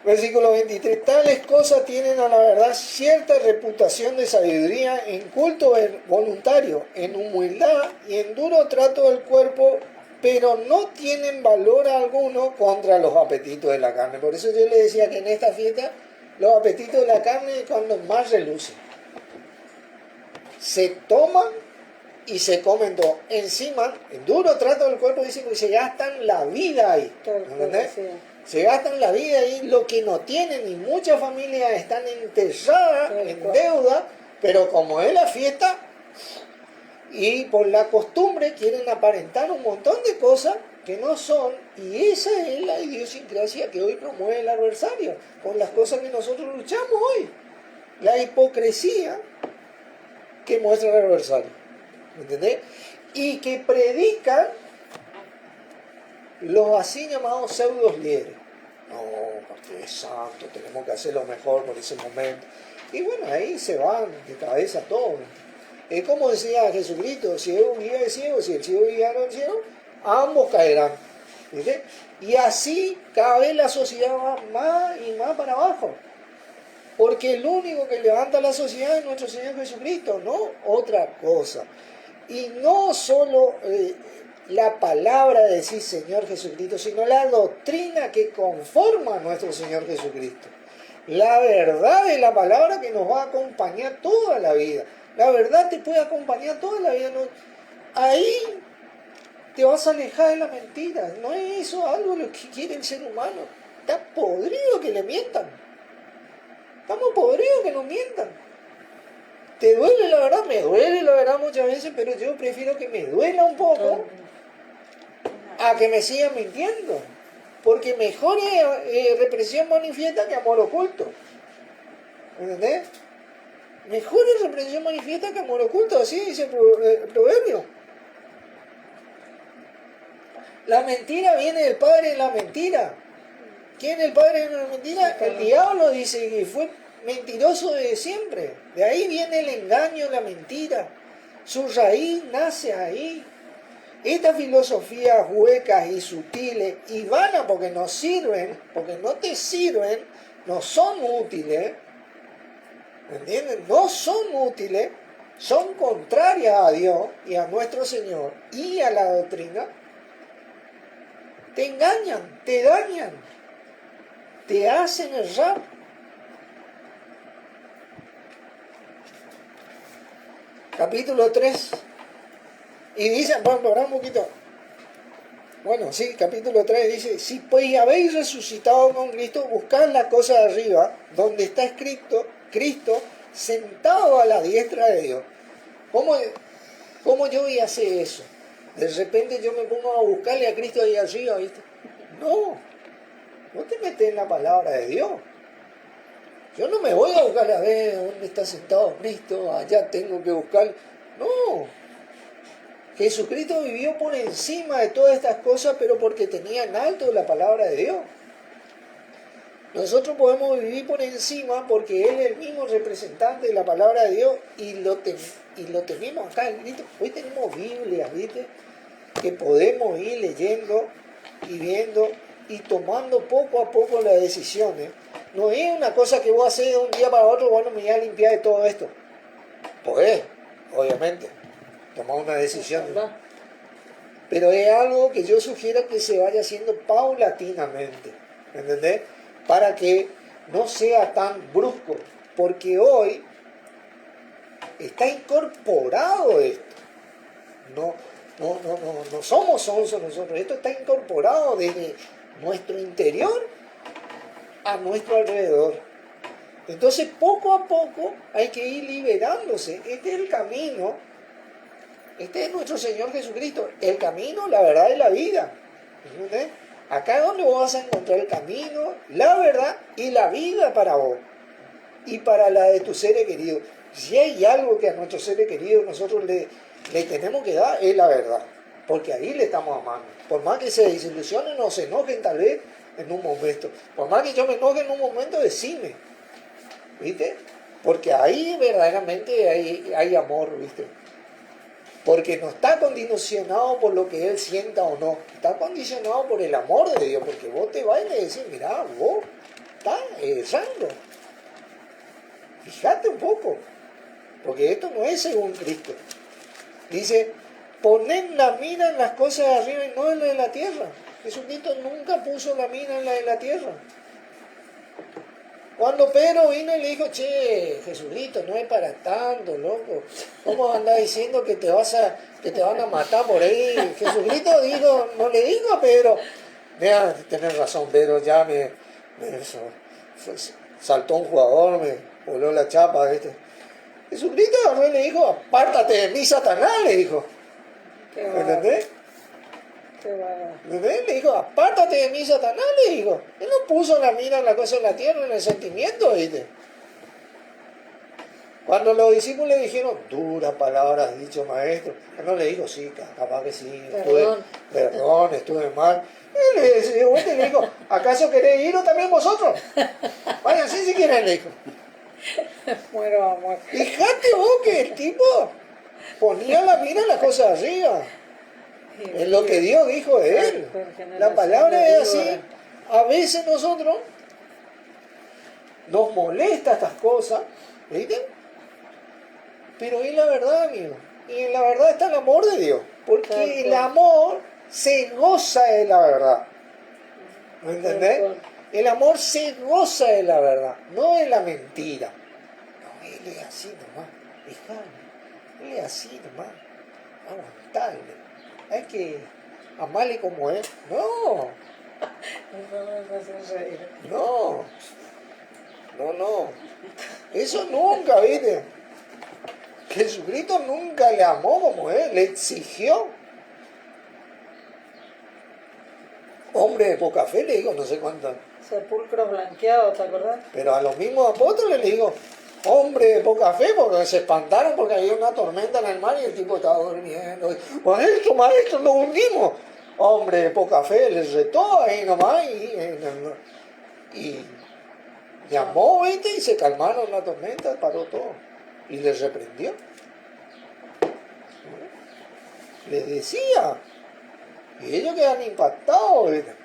versículo 23, tales cosas tienen a la verdad cierta reputación de sabiduría en culto voluntario, en humildad y en duro trato del cuerpo, pero no tienen valor alguno contra los apetitos de la carne. Por eso yo le decía que en esta fiesta los apetitos de la carne es cuando más relucen. Se toman y se comen todo. Encima, en duro trato del cuerpo, dicen que se gastan la vida ahí. ¿Entendés? Se gastan la vida ahí, lo que no tienen, y muchas familias están enterradas en deuda, pero como es la fiesta, y por la costumbre quieren aparentar un montón de cosas que no son, y esa es la idiosincrasia que hoy promueve el adversario, con las cosas que nosotros luchamos hoy. La hipocresía que muestra el adversario, ¿entendés? Y que predican los así llamados pseudos líderes. No, porque es santo, tenemos que hacer lo mejor por ese momento. Y bueno, ahí se van de cabeza todo. Es como decía Jesucristo, ciego guía de ciego, si el ciego guiara al ciego, ambos caerán. ¿Viste? Y así cada vez la sociedad va más y más para abajo. Porque el único que levanta la sociedad es nuestro Señor Jesucristo, no otra cosa. Y no solo la palabra de decir Señor Jesucristo, sino la doctrina que conforma a nuestro Señor Jesucristo. La verdad de la palabra que nos va a acompañar toda la vida. La verdad te puede acompañar toda la vida. ¿No? Ahí te vas a alejar de la mentira. No es eso algo lo que quiere el ser humano. Está podrido que le mientan. Estamos podridos que nos mientan. ¿Te duele la verdad? Me duele la verdad muchas veces, pero yo prefiero que me duela un poco a que me sigan mintiendo. Porque mejor es represión manifiesta que amor oculto. ¿Entendés? Mejor es represión manifiesta que amor oculto, así dice el proverbio. La mentira viene del padre de la mentira. ¿Quién es el padre de la mentira? El diablo, dice que fue mentiroso desde siempre. De ahí viene el engaño, la mentira. Su raíz nace ahí. Estas filosofías huecas y sutiles y vanas porque no sirven, porque no te sirven, no son útiles, ¿entiendes? No son útiles, son contrarias a Dios y a nuestro Señor y a la doctrina. Te engañan, te dañan, te hacen errar. Capítulo 3. Y dice, vamos a hablar un poquito. Bueno, sí, capítulo 3 dice, si pues habéis resucitado con Cristo, buscad la cosa de arriba, donde está escrito, Cristo sentado a la diestra de Dios. ¿Cómo yo voy a hacer eso? De repente yo me pongo a buscarle a Cristo ahí arriba, ¿viste? No te metes en la palabra de Dios. Yo no me voy a buscar a ver dónde está sentado Cristo, allá tengo que buscar. No. Jesucristo vivió por encima de todas estas cosas, pero porque tenía en alto la palabra de Dios. Nosotros podemos vivir por encima porque Él es el mismo representante de la palabra de Dios y lo tenemos acá. ¿Viste? Hoy tenemos Biblias, ¿viste? Que podemos ir leyendo y viendo y tomando poco a poco las decisiones. No es una cosa que vos haces de un día para otro, bueno, me voy a limpiar de todo esto. Pues, obviamente, tomar una decisión. Pero es algo que yo sugiero que se vaya haciendo paulatinamente, ¿entendés? Para que no sea tan brusco, porque hoy está incorporado esto. No somos sonsos nosotros, esto está incorporado desde nuestro interior a nuestro alrededor. Entonces, poco a poco hay que ir liberándose. Este es el camino. Este es nuestro Señor Jesucristo. El camino, la verdad y la vida. ¿Entendés? Acá es donde vos vas a encontrar el camino, la verdad y la vida para vos. Y para la de tus seres queridos. Si hay algo que a nuestros seres queridos nosotros le tenemos que dar, es la verdad. Porque ahí le estamos amando. Por más que se desilusionen o se enojen tal vez en un momento. Por más que yo me enoje en un momento, decime. ¿Viste? Porque ahí verdaderamente hay amor, ¿viste? Porque no está condicionado por lo que él sienta o no. Está condicionado por el amor de Dios. Porque vos te vas y le decís, mirá, vos estás errando. Fíjate un poco. Porque esto no es según Cristo. Dice, poned la mira en las cosas de arriba y no en la de la tierra. Jesucristo nunca puso la mira en la de la tierra. Cuando Pedro vino y le dijo, che, Jesucristo, no es para tanto, loco. ¿Cómo andás diciendo que te van a matar por ahí? Jesucristo dijo, no le dijo a Pedro, mira, tenés razón, Pedro, ya saltó un jugador, me voló la chapa, ¿viste? Jesucristo agarró y le dijo, apártate de mí, Satanás, le dijo. ¿Entendés? ¿Entendés? Le dijo, apártate de mí, Satanás, le dijo. Él no puso la mira en la cosa de la tierra, en el sentimiento, ¿viste? Cuando los discípulos le dijeron, duras palabras, dicho maestro, él no le dijo, sí, capaz que sí, estuve mal. Él le dijo, ¿acaso queréis iros también vosotros? Vayan, sí, si quieren, le dijo. Muero, amor. Fíjate vos que el tipo ponía la mira en las cosas arriba. Es lo que Dios dijo de él. La palabra es así. A veces nosotros nos molesta estas cosas, ¿viste? Pero es la verdad, amigo. Y en la verdad está el amor de Dios. Porque el amor se goza de la verdad. ¿Me entendés? El amor se goza de la verdad, no de la mentira. No, él es así nomás. Dejame. Él es así nomás. Aguantable. Hay que amale como es. No, Eso me hace reír. no, no. Eso nunca, ¿viste? Jesucristo nunca le amó como es, le exigió. Hombre de poca fe, le digo, no sé cuánto. Sepulcros blanqueados, ¿te acordás? Pero a los mismos apóstoles le digo, hombre de poca fe, porque se espantaron porque había una tormenta en el mar y el tipo estaba durmiendo. Maestro, nos hundimos. Hombre de poca fe, les retó ahí nomás y llamó, ¿viste? Y se calmaron la tormenta, paró todo. Y les reprendió. Les decía. Y ellos quedan impactados, ¿viste?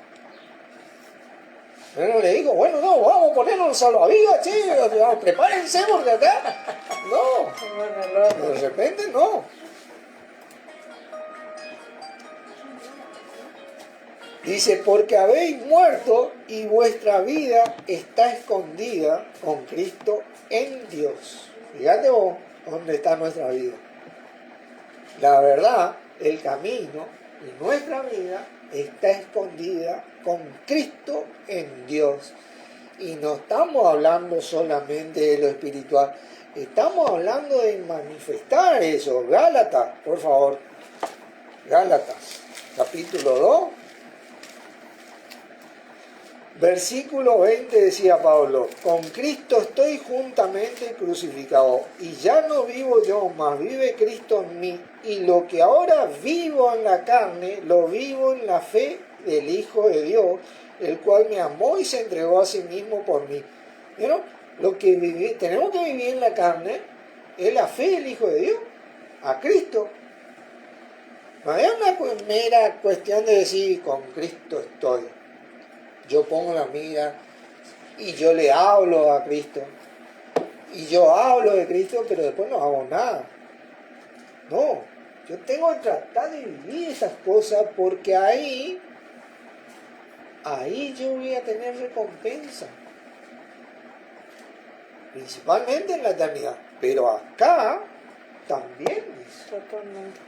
Pero le digo, bueno, no, vamos a ponernos los salvavidas, che, prepárense porque acá. No, Bueno, de repente no. Dice, porque habéis muerto y vuestra vida está escondida con Cristo en Dios. Fíjate vos dónde está nuestra vida. La verdad, el camino y nuestra vida está escondida con Cristo en Dios. Y no estamos hablando solamente de lo espiritual, estamos hablando de manifestar eso. Gálatas, por favor. Gálatas, capítulo 2. Versículo 20 decía Pablo, con Cristo estoy juntamente crucificado, y ya no vivo yo, mas vive Cristo en mí, y lo que ahora vivo en la carne, lo vivo en la fe del Hijo de Dios, el cual me amó y se entregó a sí mismo por mí. ¿Vieron? Lo que tenemos que vivir en la carne es la fe del Hijo de Dios, a Cristo. No es una mera cuestión de decir, con Cristo estoy. Yo pongo la mira y yo le hablo a Cristo. Y yo hablo de Cristo, pero después no hago nada. No, yo tengo que tratar de vivir esas cosas porque ahí yo voy a tener recompensa. Principalmente en la eternidad. Pero acá también. totalmente.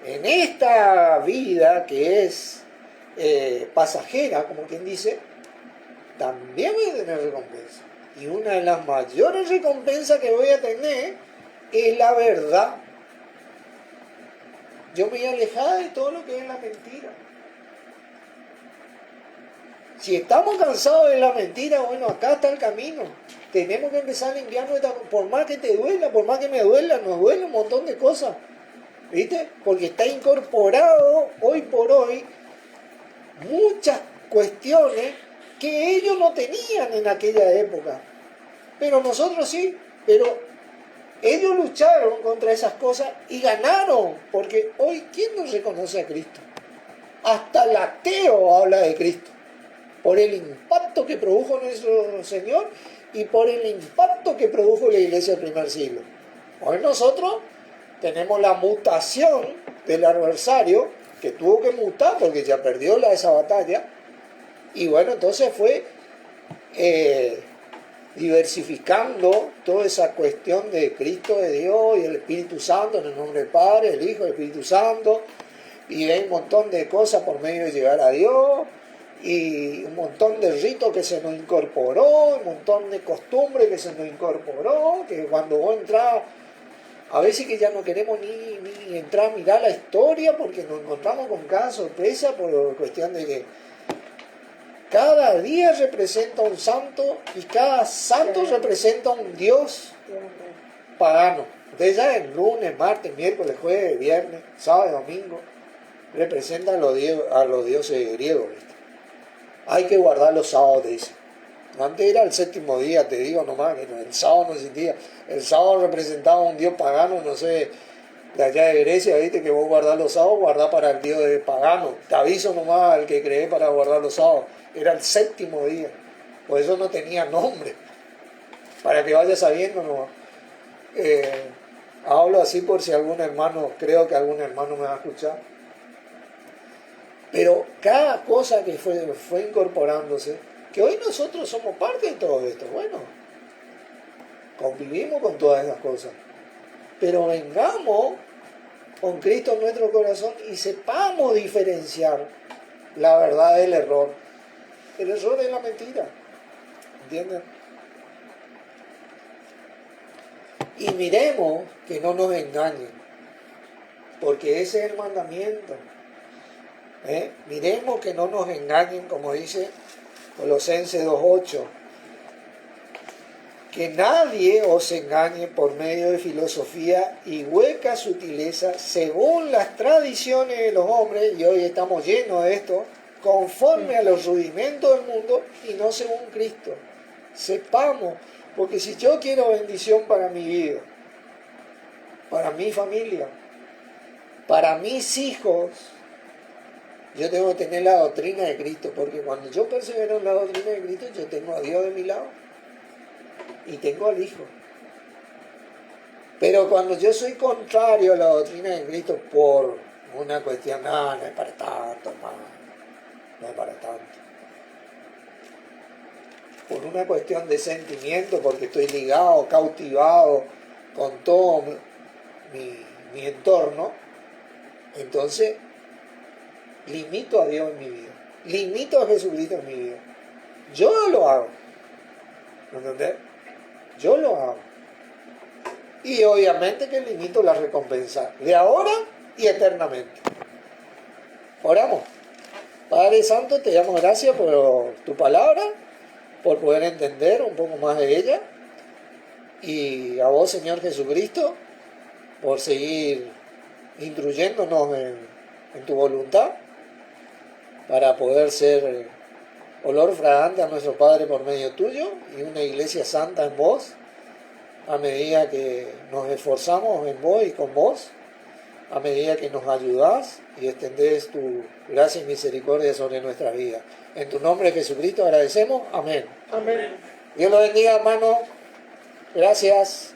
En esta vida que es pasajera, como quien dice, también voy a tener recompensa. Y una de las mayores recompensas que voy a tener es la verdad. Yo me voy a alejar de todo lo que es la mentira. Si estamos cansados de la mentira, bueno, acá está el camino. Tenemos que empezar a limpiar nuestra... Por más que te duela, por más que me duela, nos duele un montón de cosas. ¿Viste? Porque está incorporado hoy por hoy muchas cuestiones que ellos no tenían en aquella época. Pero nosotros sí. Pero ellos lucharon contra esas cosas y ganaron. Porque hoy, ¿quién no reconoce a Cristo? Hasta el ateo habla de Cristo. Por el impacto que produjo nuestro Señor y por el impacto que produjo la iglesia del primer siglo. Hoy nosotros tenemos la mutación del adversario, que tuvo que mutar porque ya perdió esa batalla, y bueno, entonces fue diversificando toda esa cuestión de Cristo, de Dios y el Espíritu Santo, en el nombre del Padre, el Hijo, el Espíritu Santo, y hay un montón de cosas por medio de llegar a Dios, y un montón de ritos que se nos incorporó, un montón de costumbres que se nos incorporó, que cuando vos entras, a veces que ya no queremos ni entrar a mirar la historia porque nos encontramos con cada sorpresa por cuestión de que cada día representa un santo y cada santo representa un dios pagano. Entonces ya el lunes, martes, miércoles, jueves, viernes, sábado, domingo, representan a los dioses griegos, ¿viste? Hay que guardar los sábados, dice. Antes era el séptimo día, te digo nomás, que el sábado no existía. El sábado representaba un dios pagano, no sé, de allá de Grecia, viste, que vos guardás los sábados, guardás para el dios de pagano. Te aviso nomás al que cree para guardar los sábados. Era el séptimo día. Por eso no tenía nombre. Para que vayas sabiendo nomás. Hablo así por si algún hermano, creo que algún hermano me va a escuchar. Pero cada cosa que fue incorporándose, que hoy nosotros somos parte de todo esto, bueno, convivimos con todas esas cosas, pero vengamos con Cristo en nuestro corazón y sepamos diferenciar la verdad del error. El error es la mentira, ¿entienden? Y miremos que no nos engañen, porque ese es el mandamiento. Miremos que no nos engañen, como dice Colosenses 2:8. Que nadie os engañe por medio de filosofía y hueca sutileza según las tradiciones de los hombres, y hoy estamos llenos de esto, conforme a los rudimentos del mundo y no según Cristo. Sepamos, porque si yo quiero bendición para mi vida, para mi familia, para mis hijos, yo tengo que tener la doctrina de Cristo, porque cuando yo persevero en la doctrina de Cristo, yo tengo a Dios de mi lado. Y tengo al Hijo. Pero cuando yo soy contrario a la doctrina de Cristo por una cuestión, no es para tanto, hermano, no es para tanto. Por una cuestión de sentimiento, porque estoy ligado, cautivado con todo mi entorno, entonces limito a Dios en mi vida, limito a Jesucristo en mi vida. Yo lo hago, ¿me entendés? Yo lo hago. Y obviamente que limito la recompensa de ahora y eternamente. Oramos. Padre Santo, te damos gracias por tu palabra, por poder entender un poco más de ella. Y a vos, Señor Jesucristo, por seguir instruyéndonos en tu voluntad para poder ser olor fragante a nuestro Padre por medio tuyo y una iglesia santa en vos, a medida que nos esforzamos en vos y con vos, a medida que nos ayudás y extendés tu gracia y misericordia sobre nuestra vida. En tu nombre, Jesucristo, agradecemos. Amén. Amén. Dios lo bendiga, hermano. Gracias.